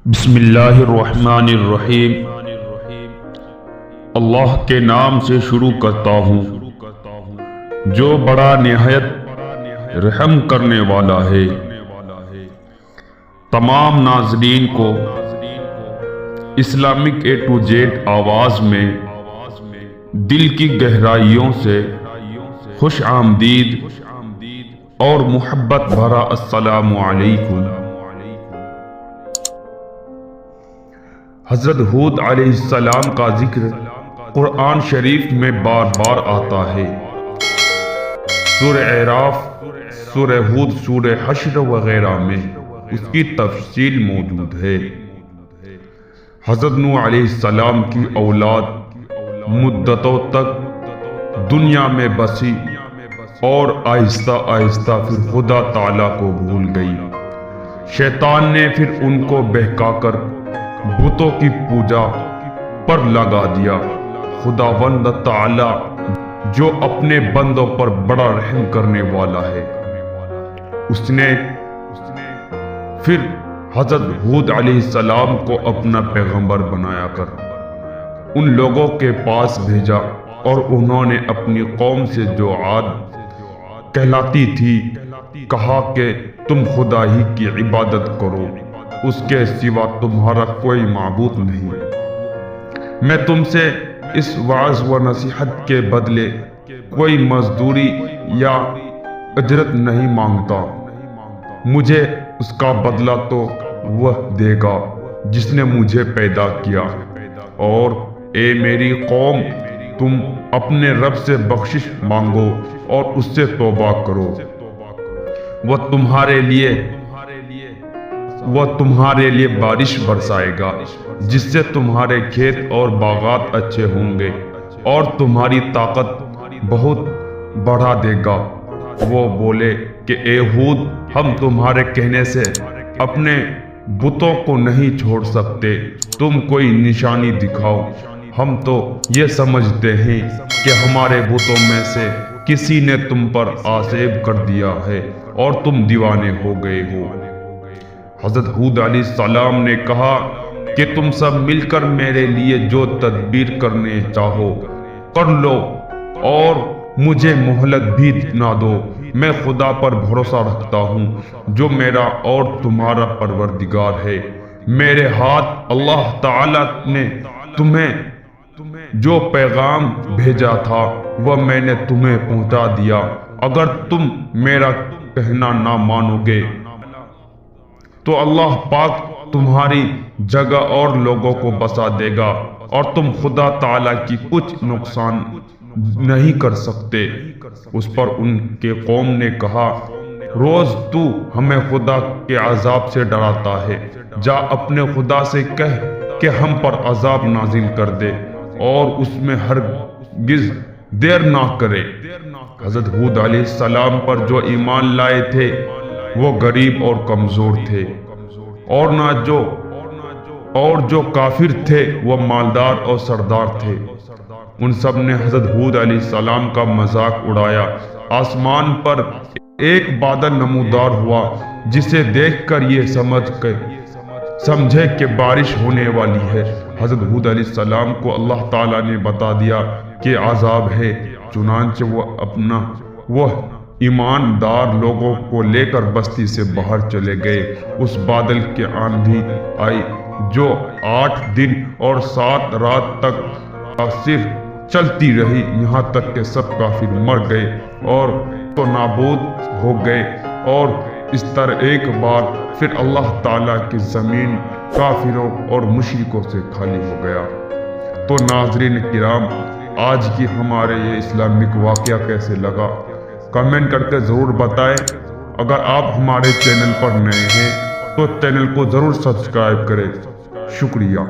بسم اللہ الرحمن الرحیم۔ اللہ کے نام سے شروع کرتا ہوں جو بڑا نہایت رحم کرنے والا ہے۔ تمام ناظرین کو اسلامک اے ٹو زیڈ آواز میں دل کی گہرائیوں سے خوش آمدید اور محبت بھرا السلام علیکم۔ حضرت ہود علیہ السلام کا ذکر قرآن شریف میں بار بار آتا ہے۔ سورہ اعراف، سورہ ہود، سورہ حشر وغیرہ میں اس کی تفصیل موجود ہے۔ حضرت نوح علیہ السلام کی اولاد مدتوں تک دنیا میں بسی اور آہستہ آہستہ پھر خدا تعالیٰ کو بھول گئی۔ شیطان نے پھر ان کو بہکا کر بتوں کی پوجا پر لگا دیا۔ خداوند تعالی جو اپنے بندوں پر بڑا رحم کرنے والا ہے، اس نے پھر حضرت ہود علیہ السلام کو اپنا پیغمبر بنایا کر ان لوگوں کے پاس بھیجا، اور انہوں نے اپنی قوم سے جو عاد کہلاتی تھی کہا کہ تم خدا ہی کی عبادت کرو، اس کے سوا تمہارا کوئی معبود نہیں۔ میں تم سے اس وعظ و نصیحت کے بدلے کوئی مزدوری یا اجرت نہیں مانگتا، مجھے اس کا بدلہ تو وہ دے گا جس نے مجھے پیدا کیا۔ اور اے میری قوم، تم اپنے رب سے بخشش مانگو اور اس سے توبہ کرو، وہ تمہارے لیے بارش برسائے گا جس سے تمہارے کھیت اور باغات اچھے ہوں گے اور تمہاری طاقت بہت بڑھا دے گا۔ وہ بولے کہ اے ہود، ہم تمہارے کہنے سے اپنے بتوں کو نہیں چھوڑ سکتے، تم کوئی نشانی دکھاؤ۔ ہم تو یہ سمجھتے ہیں کہ ہمارے بتوں میں سے کسی نے تم پر آسیب کر دیا ہے اور تم دیوانے ہو گئے ہو۔ حضرت ہود علیہ السلام نے کہا کہ تم سب مل کر میرے لیے جو تدبیر کرنے چاہو کر لو اور مجھے مہلت بھی نہ دو۔ میں خدا پر بھروسہ رکھتا ہوں جو میرا اور تمہارا پروردگار ہے۔ میرے ہاتھ اللہ تعالیٰ نے تمہیں جو پیغام بھیجا تھا وہ میں نے تمہیں پہنچا دیا۔ اگر تم میرا کہنا نہ مانو گے تو اللہ پاک تمہاری جگہ اور لوگوں کو بسا دے گا اور تم خدا تعالیٰ کی کچھ نقصان نہیں کر سکتے۔ اس پر ان کے قوم نے کہا، روز تو ہمیں خدا کے عذاب سے ڈراتا ہے، جا اپنے خدا سے کہہ کہ ہم پر عذاب نازل کر دے اور اس میں ہرگز دیر نہ کرے۔ حضرت ہود علیہ السلام پر جو ایمان لائے تھے وہ غریب اور کمزور تھے، اور جو کافر تھے وہ مالدار اور سردار تھے۔ ان سب نے حضرت ہود علیہ السلام کا مذاق اڑایا۔ آسمان پر ایک بادل نمودار ہوا جسے دیکھ کر یہ سمجھے کہ بارش ہونے والی ہے۔ حضرت ہود علیہ السلام کو اللہ تعالیٰ نے بتا دیا کہ عذاب ہے، چنانچہ وہ ایماندار لوگوں کو لے کر بستی سے باہر چلے گئے۔ اس بادل کی آندھی آئی جو 8 دن اور 7 رات تک صرف چلتی رہی، یہاں تک کہ سب کافر مر گئے اور تو نابود ہو گئے، اور اس طرح ایک بار پھر اللہ تعالیٰ کی زمین کافروں اور مشرکوں سے خالی ہو گیا۔ تو ناظرین کرام، آج کی ہمارے یہ اسلامک واقعہ کیسے لگا کمنٹ کر کے ضرور بتائیں۔ اگر آپ ہمارے چینل پر نئے ہیں تو چینل کو ضرور سبسکرائب کریں۔ شکریہ۔